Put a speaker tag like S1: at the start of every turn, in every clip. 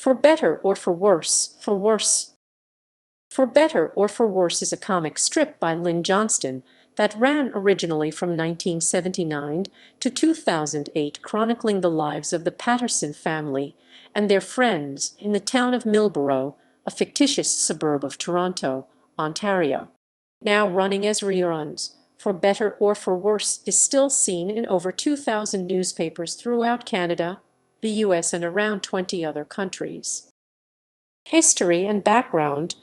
S1: For Better or for Worse, for Worse. For Better or for Worse is a comic strip by Lynn Johnston that ran originally from 1979 to 2008, chronicling the lives of the Patterson family and their friends in the town of Milborough, a fictitious suburb of Toronto, Ontario. Now running as reruns, For Better or for Worse is still seen in over 2,000 newspapers throughout Canada, the US, and around 20 other countries. History and background.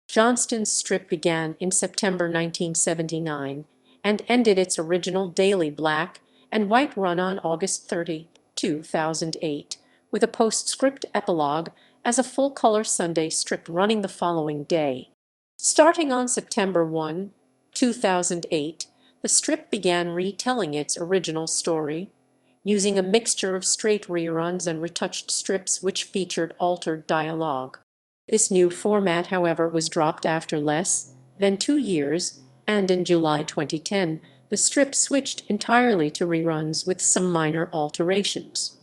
S1: Johnston's strip began in September 1979 and ended its original daily black and white run on August 30, 2008, with a postscript epilogue as a full-color Sunday strip running the following day. Starting on September 1, 2008, the strip began retelling its original story, using a mixture of straight reruns and retouched strips which featured altered dialogue. This new format, however, was dropped after less than 2 years, and in July 2010, the strip switched entirely to reruns with some minor alterations.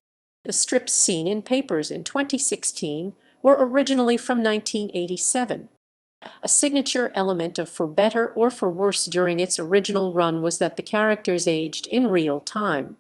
S1: The strips seen in papers in 2016 were originally from 1987. A signature element of For Better or for Worse during its original run was that the characters aged in real time.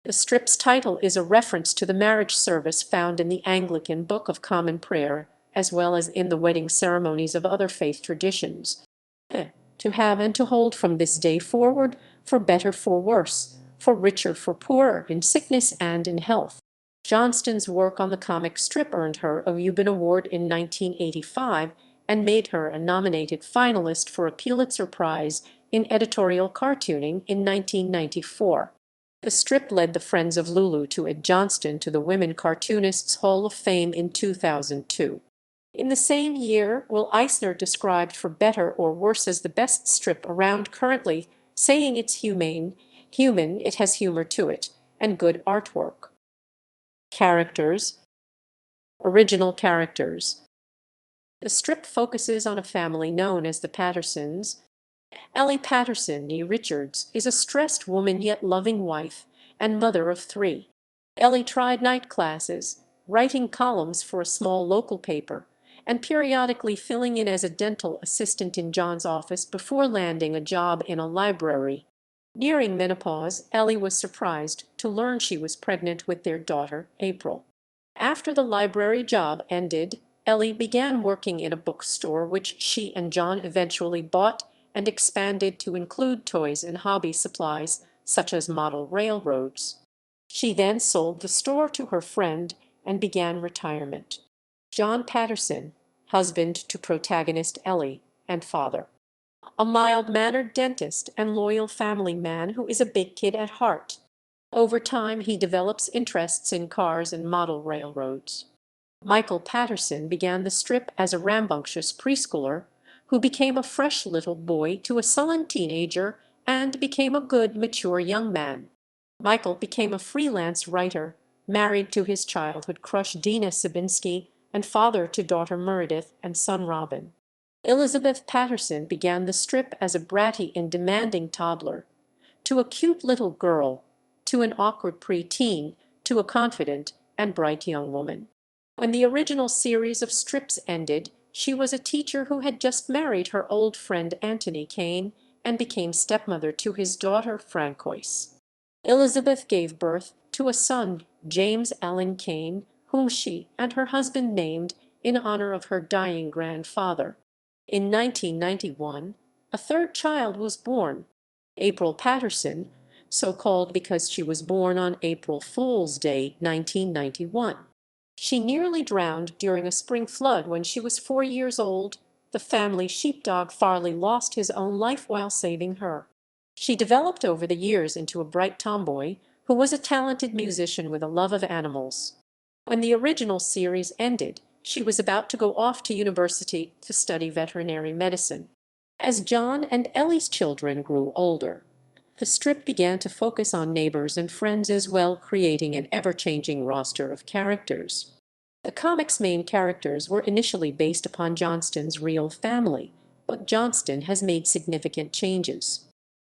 S1: The strip's title is a reference to the marriage service found in the Anglican Book of Common Prayer, as well as in the wedding ceremonies of other faith traditions. To have and to hold from this day forward, for better, for worse, for richer, for poorer, in sickness and in health. Johnston's work on the comic strip earned her a Ubin Award in 1985 and made her a nominated finalist for a Pulitzer Prize in editorial cartooning in 1994. The strip led the Friends of Lulu to add Johnston to the Women Cartoonists Hall of Fame in 2002. In the same year, Will Eisner described For Better or Worse as the best strip around currently, saying it's human, it has humor to it, and good artwork. Characters. Original characters. The strip focuses on a family known as the Pattersons. Ellie Patterson, née Richards, is a stressed woman yet loving wife and mother of 3. Ellie tried night classes, writing columns for a small local paper, and periodically filling in as a dental assistant in John's office before landing a job in a library. Nearing menopause, Ellie was surprised to learn she was pregnant with their daughter, April. After the library job ended, Ellie began working in a bookstore which she and John eventually bought and expanded to include toys and hobby supplies, such as model railroads. She then sold the store to her friend and began retirement. John Patterson, husband to protagonist Ellie, and father. A mild-mannered dentist and loyal family man who is a big kid at heart. Over time, he develops interests in cars and model railroads. Michael Patterson began the strip as a rambunctious preschooler who became a fresh little boy to a sullen teenager and became a good, mature young man. Michael became a freelance writer, married to his childhood crush Dina Sabinski, and father to daughter Meredith and son Robin. Elizabeth Patterson began the strip as a bratty and demanding toddler, to a cute little girl, to an awkward preteen, to a confident and bright young woman. When the original series of strips ended, she was a teacher who had just married her old friend Anthony Kane and became stepmother to his daughter Francois. Elizabeth gave birth to a son, James Allen Kane, whom she and her husband named in honor of her dying grandfather. In 1991, a third child was born, April Patterson, so called because she was born on April Fool's Day, 1991. She nearly drowned during a spring flood when she was 4 years old. The family sheepdog Farley lost his own life while saving her. She developed over the years into a bright tomboy who was a talented musician with a love of animals. When the original series ended, she was about to go off to university to study veterinary medicine. As John and Ellie's children grew older, the strip began to focus on neighbors and friends as well, creating an ever-changing roster of characters. The comic's main characters were initially based upon Johnston's real family, but Johnston has made significant changes.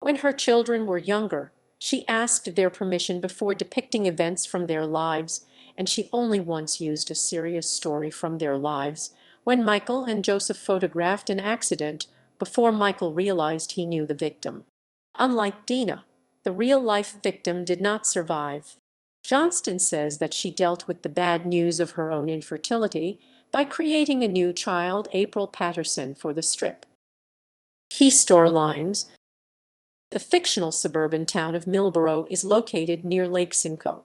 S1: When her children were younger, she asked their permission before depicting events from their lives and she only once used a serious story from their lives, when Michael and Joseph photographed an accident before Michael realized he knew the victim. Unlike Dina, the real-life victim did not survive. Johnston says that she dealt with the bad news of her own infertility by creating a new child, April Patterson, for the strip. Key storylines. The fictional suburban town of Milborough is located near Lake Simcoe.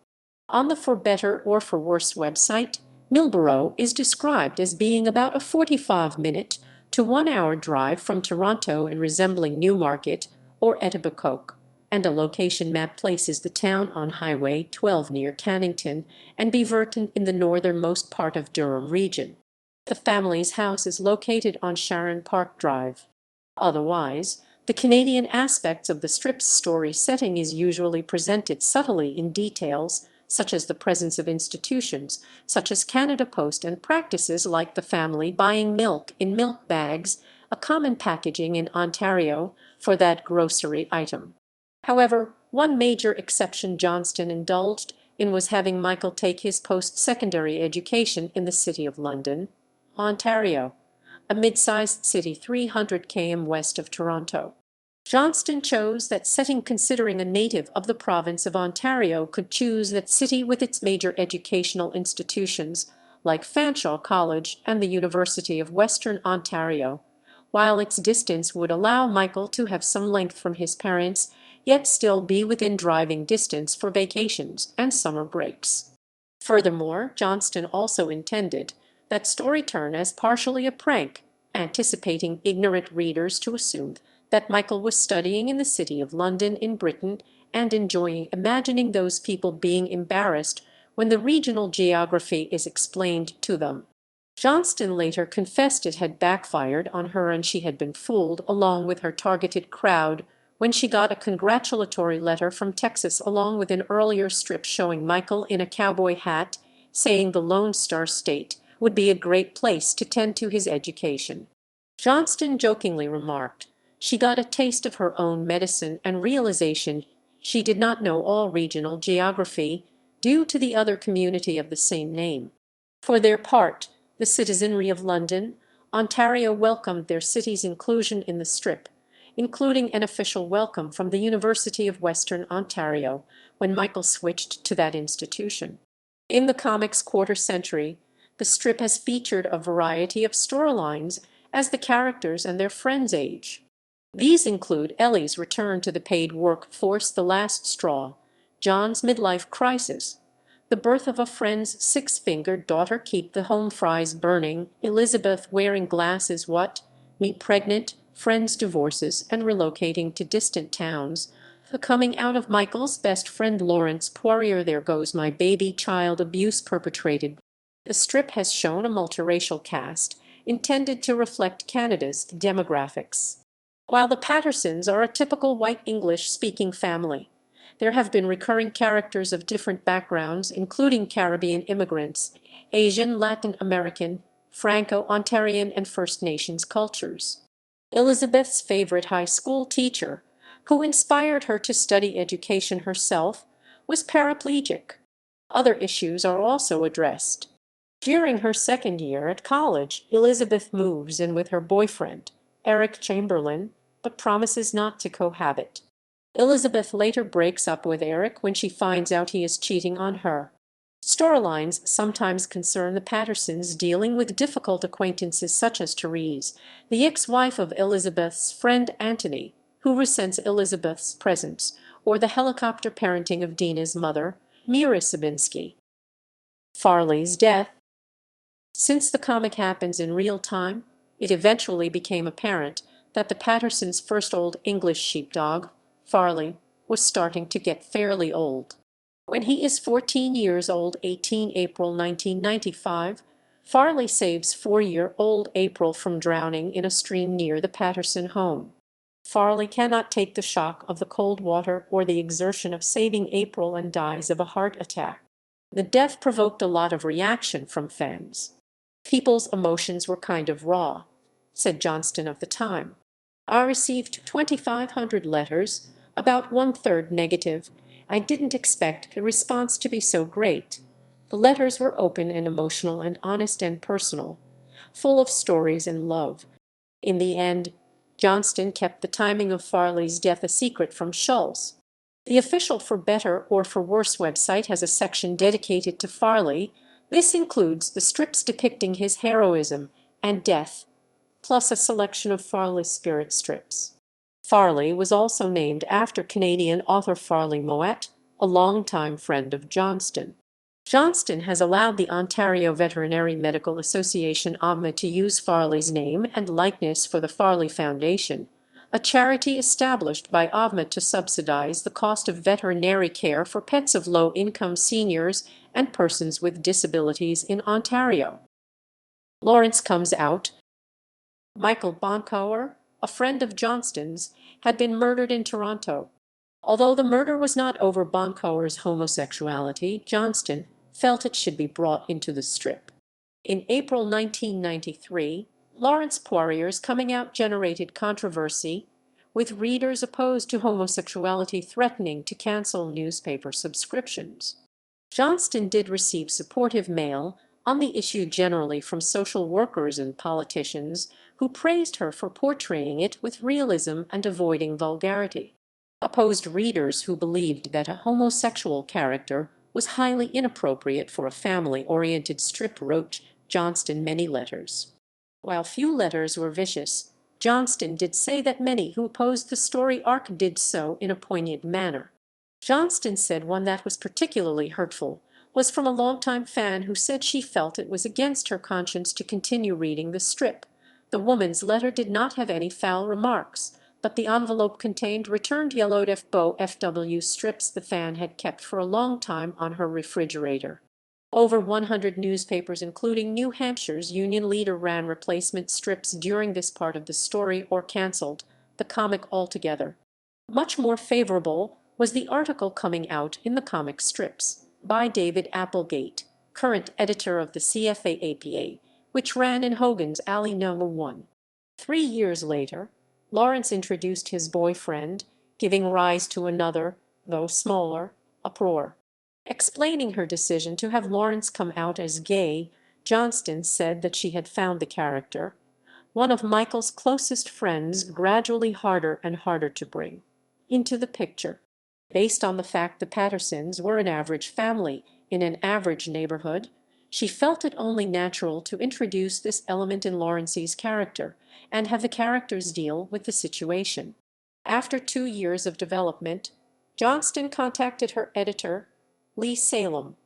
S1: On the For Better or For Worse website, Milborough is described as being about a 45-minute to 1-hour drive from Toronto and resembling Newmarket or Etobicoke, and a location map places the town on Highway 12 near Cannington and Beaverton in the northernmost part of Durham region. The family's house is located on Sharon Park Drive. Otherwise, the Canadian aspects of the strip's story setting is usually presented subtly in details, such as the presence of institutions, such as Canada Post, and practices like the family buying milk in milk bags, a common packaging in Ontario for that grocery item. However, one major exception Johnston indulged in was having Michael take his post-secondary education in the City of London, Ontario, a mid-sized city 300 km west of Toronto. Johnston chose that setting considering a native of the province of Ontario could choose that city with its major educational institutions like Fanshawe College and the University of Western Ontario, while its distance would allow Michael to have some length from his parents, yet still be within driving distance for vacations and summer breaks. Furthermore, Johnston also intended that story turn as partially a prank, anticipating ignorant readers to assume that Michael was studying in the City of London in Britain and enjoying imagining those people being embarrassed when the regional geography is explained to them. Johnston later confessed it had backfired on her and she had been fooled along with her targeted crowd when she got a congratulatory letter from Texas along with an earlier strip showing Michael in a cowboy hat, saying the Lone Star State would be a great place to tend to his education. Johnston jokingly remarked, she got a taste of her own medicine and realization she did not know all regional geography due to the other community of the same name. For their part, the citizenry of London, Ontario welcomed their city's inclusion in the strip, including an official welcome from the University of Western Ontario when Michael switched to that institution. In the comic's quarter-century, the strip has featured a variety of storylines as the characters and their friends age. These include Ellie's return to the paid workforce, the last straw, John's midlife crisis, the birth of a friend's six-fingered daughter, keep the home fries burning, Elizabeth wearing glasses, what, me pregnant, friends divorces and relocating to distant towns, the coming out of Michael's best friend Lawrence Poirier, there goes my baby, child abuse perpetrated. The strip has shown a multiracial cast intended to reflect Canada's demographics. While the Pattersons are a typical white English-speaking family, there have been recurring characters of different backgrounds, including Caribbean immigrants, Asian, Latin American, Franco-Ontarian, and First Nations cultures. Elizabeth's favorite high school teacher, who inspired her to study education herself, was paraplegic. Other issues are also addressed. During her second year at college, Elizabeth moves in with her boyfriend, Eric Chamberlain, but promises not to cohabit. Elizabeth later breaks up with Eric when she finds out he is cheating on her. Storylines sometimes concern the Pattersons dealing with difficult acquaintances such as Therese, the ex-wife of Elizabeth's friend Anthony, who resents Elizabeth's presence, or the helicopter parenting of Dina's mother, Mira Sabinski. Farley's death. Since the comic happens in real time, it eventually became apparent that the Pattersons' first Old English sheepdog, Farley, was starting to get fairly old. When he is 14 years old, 18 April 1995, Farley saves 4-year-old April from drowning in a stream near the Patterson home. Farley cannot take the shock of the cold water or the exertion of saving April and dies of a heart attack. The death provoked a lot of reaction from fans. People's emotions were kind of raw, said Johnston of the time. I received 2,500 letters, about 1/3 negative. I didn't expect the response to be so great. The letters were open and emotional and honest and personal, full of stories and love. In the end, Johnston kept the timing of Farley's death a secret from Schulz. The official For Better or For Worse website has a section dedicated to Farley. This includes the strips depicting his heroism and death, plus a selection of Farley's spirit strips. Farley was also named after Canadian author Farley Mouat, a longtime friend of Johnston. Johnston has allowed the Ontario Veterinary Medical Association (OVMA) to use Farley's name and likeness for the Farley Foundation, a charity established by OVMA to subsidize the cost of veterinary care for pets of low-income seniors and persons with disabilities in Ontario. Lawrence comes out. Michael Boncour, a friend of Johnston's, had been murdered in Toronto. Although the murder was not over Boncour's homosexuality, Johnston felt it should be brought into the strip. In April 1993, Lawrence Poirier's coming out generated controversy, with readers opposed to homosexuality threatening to cancel newspaper subscriptions. Johnston did receive supportive mail on the issue generally from social workers and politicians who praised her for portraying it with realism and avoiding vulgarity. Opposed readers who believed that a homosexual character was highly inappropriate for a family-oriented strip wrote Johnston many letters. While few letters were vicious, Johnston did say that many who opposed the story arc did so in a poignant manner. Johnston said one that was particularly hurtful was from a longtime fan who said she felt it was against her conscience to continue reading the strip. The woman's letter did not have any foul remarks, but the envelope contained returned yellowed FW strips the fan had kept for a long time on her refrigerator. Over 100 newspapers, including New Hampshire's Union Leader, ran replacement strips during this part of the story or canceled the comic altogether. Much more favorable was the article coming out in the comic strips by David Applegate, current editor of the CFA-APA, which ran in Hogan's Alley No. 1. 3 years later, Lawrence introduced his boyfriend, giving rise to another, though smaller, uproar. Explaining her decision to have Lawrence come out as gay, Johnston said that she had found the character, one of Michael's closest friends, gradually harder and harder to bring into the picture. Based on the fact the Pattersons were an average family in an average neighborhood, she felt it only natural to introduce this element in Lawrence's character and have the characters deal with the situation. After 2 years of development, Johnston contacted her editor, Lee Salem.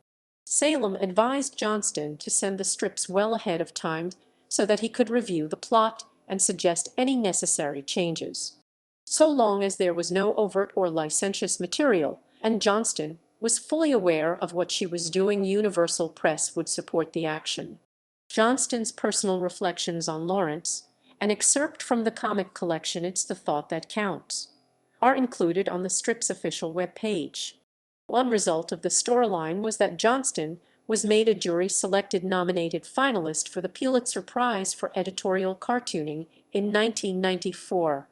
S1: Salem advised Johnston to send the strips well ahead of time so that he could review the plot and suggest any necessary changes. So long as there was no overt or licentious material, and Johnston was fully aware of what she was doing, Universal Press would support the action. Johnston's personal reflections on Lawrence, an excerpt from the comic collection It's the Thought That Counts, are included on the strip's official webpage. One result of the storyline was that Johnston was made a jury-selected nominated finalist for the Pulitzer Prize for editorial cartooning in 1994.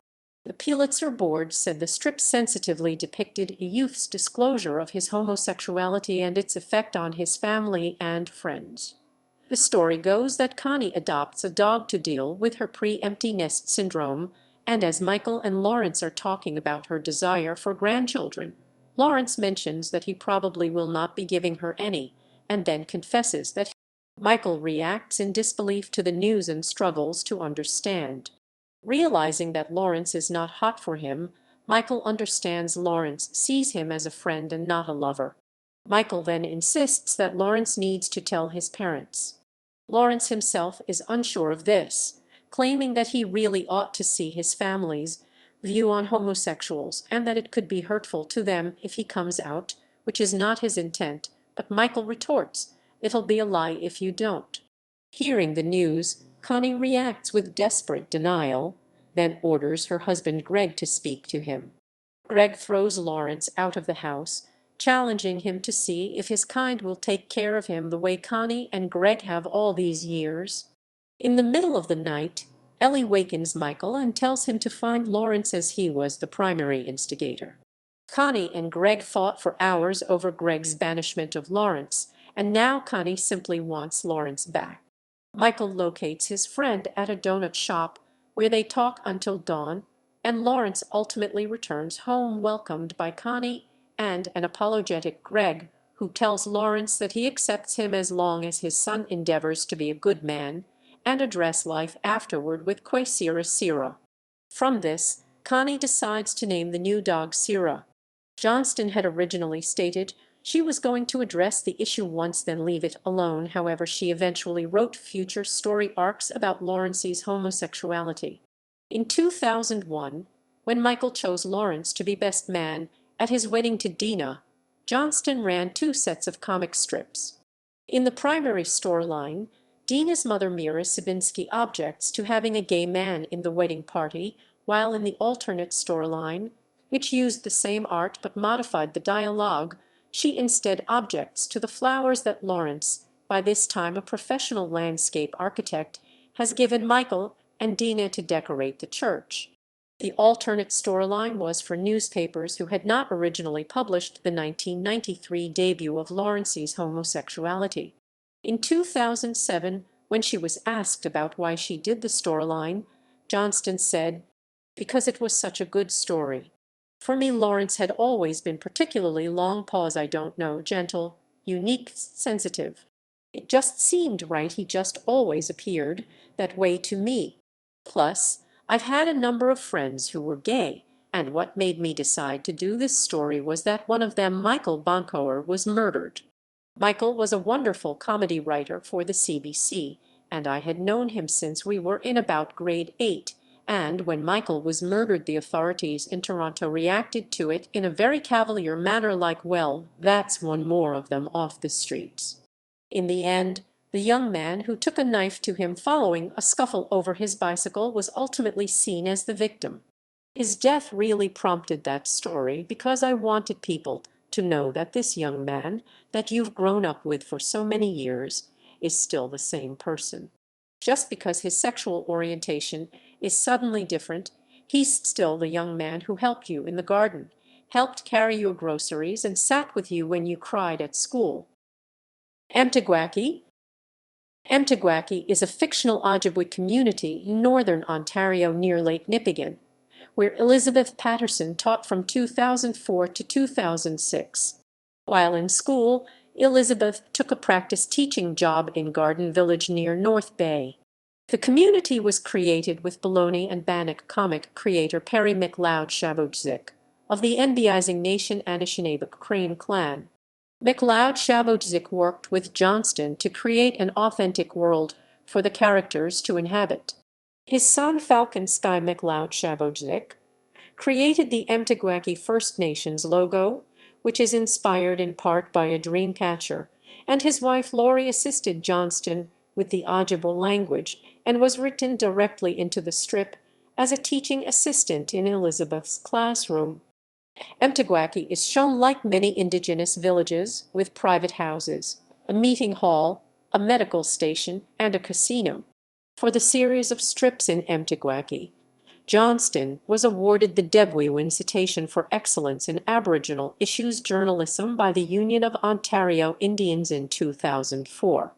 S1: The Pulitzer Board said the strip sensitively depicted a youth's disclosure of his homosexuality and its effect on his family and friends. The story goes that Connie adopts a dog to deal with her pre-empty nest syndrome, and as Michael and Lawrence are talking about her desire for grandchildren, Lawrence mentions that he probably will not be giving her any, and then confesses that Michael reacts in disbelief to the news and struggles to understand. Realizing that Lawrence is not hot for him, Michael understands Lawrence sees him as a friend and not a lover. Michael then insists that Lawrence needs to tell his parents. Lawrence himself is unsure of this, claiming that he really ought to see his family's view on homosexuals and that it could be hurtful to them if he comes out, which is not his intent, but Michael retorts, "It'll be a lie if you don't." Hearing the news, Connie reacts with desperate denial, then orders her husband Greg to speak to him. Greg throws Lawrence out of the house, challenging him to see if his kind will take care of him the way Connie and Greg have all these years. In the middle of the night, Ellie wakens Michael and tells him to find Lawrence as he was the primary instigator. Connie and Greg fought for hours over Greg's banishment of Lawrence, and now Connie simply wants Lawrence back. Michael locates his friend at a donut shop where they talk until dawn, and Lawrence ultimately returns home welcomed by Connie and an apologetic Greg, who tells Lawrence that he accepts him as long as his son endeavors to be a good man and address life afterward with Quasira Sira. From this, Connie decides to name the new dog Sira. Johnston had originally stated she was going to address the issue once then leave it alone. However, she eventually wrote future story arcs about Lawrence's homosexuality. In 2001, when Michael chose Lawrence to be best man at his wedding to Dina, Johnston ran two sets of comic strips. In the primary storyline, Dina's mother Mira Sabinski objects to having a gay man in the wedding party, while in the alternate storyline, which used the same art but modified the dialogue, she instead objects to the flowers that Lawrence, by this time a professional landscape architect, has given Michael and Dina to decorate the church. The alternate storyline was for newspapers who had not originally published the 1993 debut of Lawrence's homosexuality. In 2007, when she was asked about why she did the storyline, Johnston said, "Because it was such a good story. For me, Lawrence had always been particularly I don't know, gentle, unique, sensitive. It just seemed right. He just always appeared that way to me. Plus, I've had a number of friends who were gay, and what made me decide to do this story was that one of them, Michael Boncour, was murdered. Michael was a wonderful comedy writer for the CBC, and I had known him since we were in about grade 8. And when Michael was murdered, the authorities in Toronto reacted to it in a very cavalier manner, like, well, that's one more of them off the streets." In the end, the young man who took a knife to him following a scuffle over his bicycle was ultimately seen as the victim. His death really prompted that story because I wanted people to know that this young man that you've grown up with for so many years is still the same person. Just because his sexual orientation is suddenly different, he's still the young man who helped you in the garden, helped carry your groceries, and sat with you when you cried at school. Amtagwaki. Amtagwaki is a fictional Ojibwe community in northern Ontario near Lake Nipigon, where Elizabeth Patterson taught from 2004 to 2006. While in school, Elizabeth took a practice teaching job in Garden Village near North Bay. The community was created with Baloney and Bannock comic creator Perry McLeod Shabodzic of the Nbizing Nation Anishinaabe Crane clan. McLeod Shabodzic worked with Johnston to create an authentic world for the characters to inhabit. His son Falcon Sky McLeod Shabodzic created the Amtagwaki First Nations logo, which is inspired in part by a dream catcher, and his wife Lori assisted Johnston with the Ojibwe language and was written directly into the strip as a teaching assistant in Elizabeth's classroom. Amtagwaki is shown like many indigenous villages, with private houses, a meeting hall, a medical station, and a casino. For the series of strips in Amtagwaki, Johnston was awarded the Debwewin Citation for Excellence in Aboriginal Issues Journalism by the Union of Ontario Indians in 2004.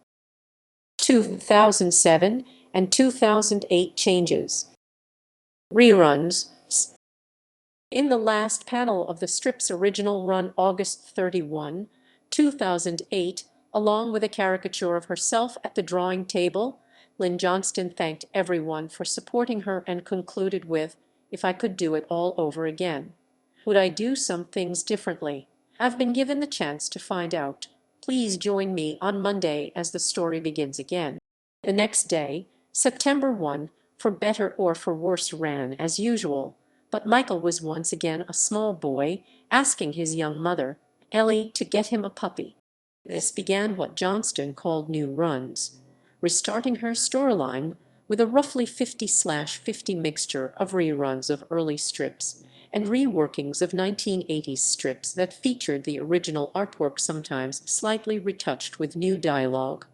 S1: 2007 and 2008 changes. Reruns. In the last panel of the strip's original run, August 31, 2008, along with a caricature of herself at the drawing table, Lynn Johnston thanked everyone for supporting her and concluded with, "If I could do it all over again, would I do some things differently? I've been given the chance to find out. Please join me on Monday as the story begins again." The next day, September 1, For Better or for Worse ran as usual, but Michael was once again a small boy, asking his young mother, Ellie, to get him a puppy. This began what Johnston called new runs, restarting her storyline with a roughly 50/50 mixture of reruns of early strips and reworkings of 1980s strips that featured the original artwork, sometimes slightly retouched with new dialogue.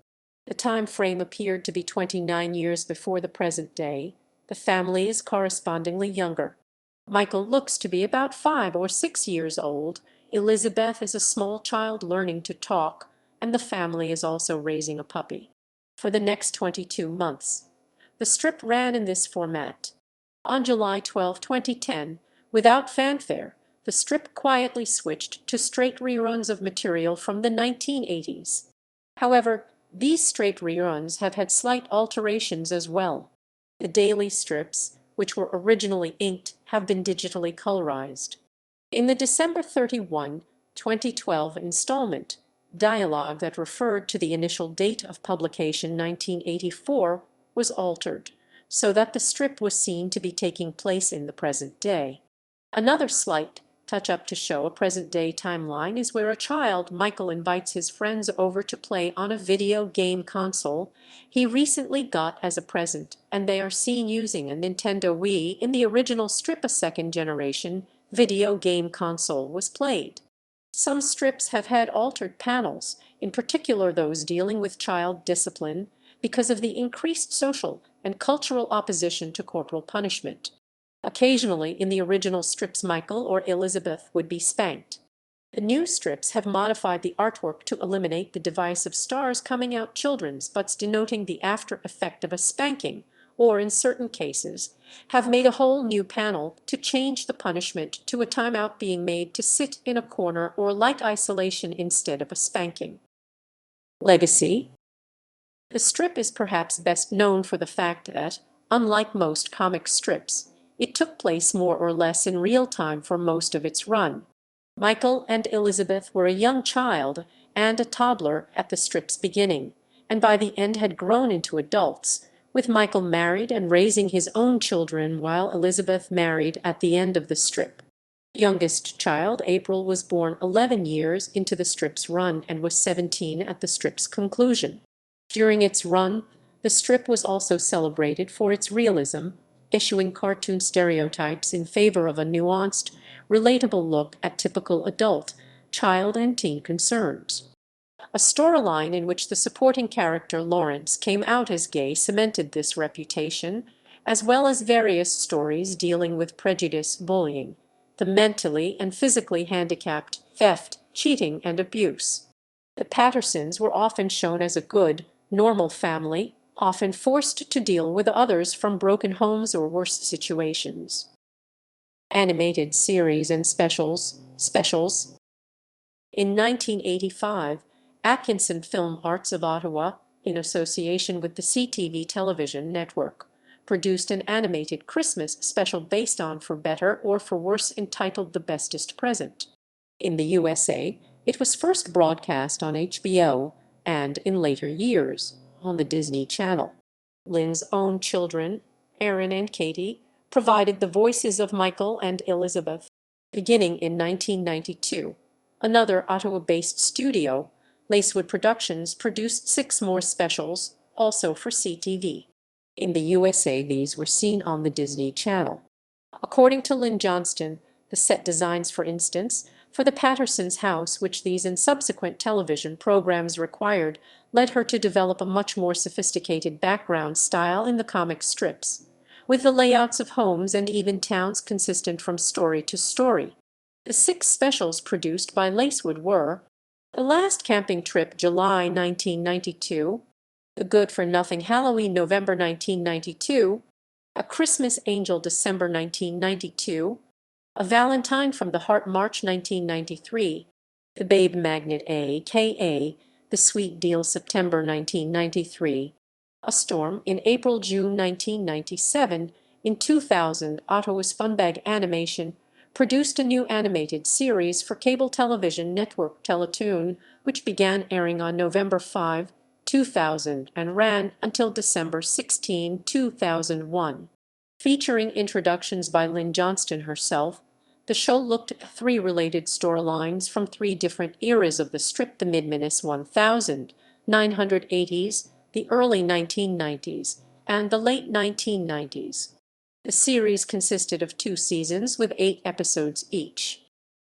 S1: The time frame appeared to be 29 years before the present day. The family is correspondingly younger. Michael looks to be about 5 or 6 years old. Elizabeth is a small child learning to talk, and the family is also raising a puppy. For the next 22 months, the strip ran in this format. On July 12, 2010, without fanfare, the strip quietly switched to straight reruns of material from the 1980s. However, these straight reruns have had slight alterations as well. The daily strips, which were originally inked, have been digitally colorized. In the December 31, 2012 installment, dialogue that referred to the initial date of publication 1984 was altered, so that the strip was seen to be taking place in the present day. Another slight touch-up to show a present-day timeline is where a child, Michael, invites his friends over to play on a video game console he recently got as a present, and they are seen using a Nintendo Wii. In the original strip, a second-generation video game console was played. Some strips have had altered panels, in particular those dealing with child discipline, because of the increased social and cultural opposition to corporal punishment. Occasionally, in the original strips, Michael or Elizabeth would be spanked. The new strips have modified the artwork to eliminate the device of stars coming out children's butts denoting the after effect of a spanking, or in certain cases, have made a whole new panel to change the punishment to a timeout being made to sit in a corner or light isolation instead of a spanking. Legacy. The strip is perhaps best known for the fact that, unlike most comic strips, it took place more or less in real time for most of its run. Michael and Elizabeth were a young child and a toddler at the strip's beginning, and by the end had grown into adults, with Michael married and raising his own children while Elizabeth married at the end of the strip. Youngest child, April, was born 11 years into the strip's run and was 17 at the strip's conclusion. During its run, the strip was also celebrated for its realism, issuing cartoon stereotypes in favor of a nuanced, relatable look at typical adult, child, and teen concerns. A storyline in which the supporting character Lawrence came out as gay cemented this reputation, as well as various stories dealing with prejudice, bullying, the mentally and physically handicapped, theft, cheating, and abuse. The Pattersons were often shown as a good, normal family, often forced to deal with others from broken homes or worse situations. Animated series and specials. In 1985, Atkinson Film Arts of Ottawa, in association with the CTV television network, produced an animated Christmas special based on For Better or For Worse, entitled The Bestest Present. In the USA, it was first broadcast on HBO and, in later years, on the Disney Channel. Lynn's own children, Aaron and Katie, provided the voices of Michael and Elizabeth. Beginning in 1992, another Ottawa-based studio, Lacewood Productions, produced 6 more specials, also for CTV. In the USA, these were seen on the Disney Channel. According to Lynn Johnston, the set designs, for instance, for the Pattersons' house, which these and subsequent television programs required, led her to develop a much more sophisticated background style in the comic strips, with the layouts of homes and even towns consistent from story to story. The 6 specials produced by Lacewood were The Last Camping Trip, July 1992, The Good for Nothing Halloween, November 1992, A Christmas Angel, December 1992, A Valentine from the Heart, March 1993, The Babe Magnet, a.k.a. The Sweet Deal, September 1993, A Storm in April-June 1997. In 2000, Ottawa's Funbag Animation produced a new animated series for cable television network Teletoon, which began airing on November 5, 2000 and ran until December 16, 2001. Featuring introductions by Lynn Johnston herself, the show looked at 3 related storylines from 3 different eras of the strip: the mid-1980s, the early 1990s, and the late 1990s. The series consisted of 2 seasons with 8 episodes each.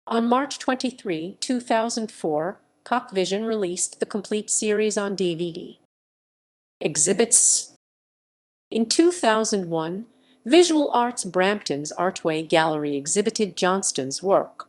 S1: On March 23, 2004, Cockvision released the complete series on DVD. Exhibits. In 2001, Visual Arts Brampton's Artway Gallery exhibited Johnston's work.